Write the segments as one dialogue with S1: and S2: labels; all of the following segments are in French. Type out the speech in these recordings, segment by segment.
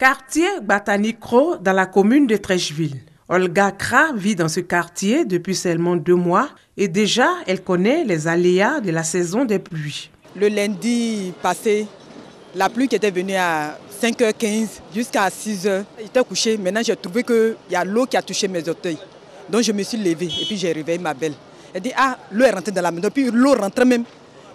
S1: Quartier Batanikro dans la commune de Treichville. Olga Kra vit dans ce quartier depuis seulement 2 mois et déjà elle connaît les aléas de la saison des pluies.
S2: Le lundi passé, la pluie qui était venue à 5h15 jusqu'à 6h, j'étais couché. Maintenant j'ai trouvé qu'il y a l'eau qui a touché mes orteils. Donc je me suis levée et puis j'ai réveillé ma belle. Elle dit l'eau est rentrée dans la maison, puis l'eau rentrait même.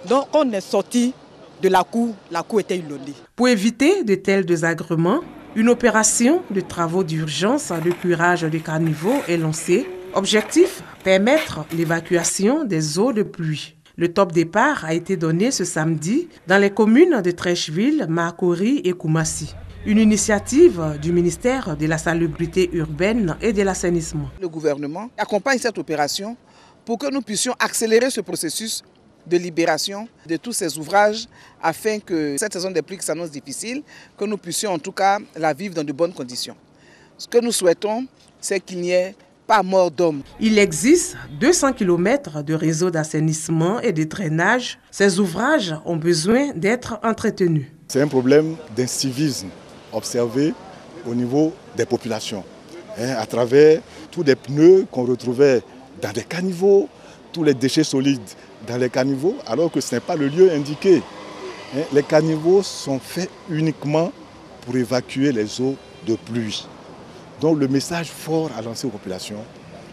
S2: Donc quand on est sorti de la cour était inondée.
S1: Pour éviter de tels désagréments, une opération de travaux d'urgence de curage des caniveaux est lancée. Objectif, permettre l'évacuation des eaux de pluie. Le top départ a été donné ce samedi dans les communes de Treichville, Makori et Koumassi. Une initiative du ministère de la Salubrité urbaine et de l'assainissement.
S3: Le gouvernement accompagne cette opération pour que nous puissions accélérer ce processus de libération de tous ces ouvrages afin que cette saison des pluies qui s'annonce difficile, que nous puissions en tout cas la vivre dans de bonnes conditions. Ce que nous souhaitons, c'est qu'il n'y ait pas mort d'homme.
S1: Il existe 200 km de réseaux d'assainissement et de drainage. Ces ouvrages ont besoin d'être entretenus.
S4: C'est un problème d'incivisme observé au niveau des populations, à travers tous les pneus qu'on retrouvait dans des caniveaux, tous les déchets solides dans les caniveaux, alors que ce n'est pas le lieu indiqué. Les caniveaux sont faits uniquement pour évacuer les eaux de pluie. Donc le message fort à lancer aux populations,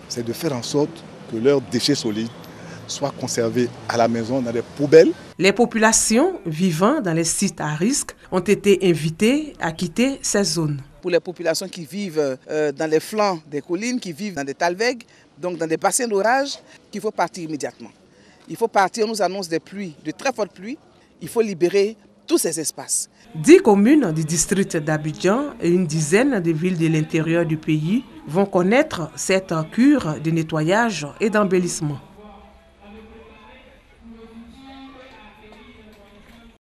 S4: c'est de faire en sorte que leurs déchets solides soient conservés à la maison dans les poubelles.
S1: Les populations vivant dans les sites à risque ont été invitées à quitter ces zones.
S3: Pour les populations qui vivent dans les flancs des collines, qui vivent dans des talwegs, donc dans des bassins d'orage, qu'il faut partir immédiatement. Il faut partir, on nous annonce des pluies, de très fortes pluies. Il faut libérer tous ces espaces.
S1: 10 communes du district d'Abidjan et une dizaine de villes de l'intérieur du pays vont connaître cette cure de nettoyage et d'embellissement.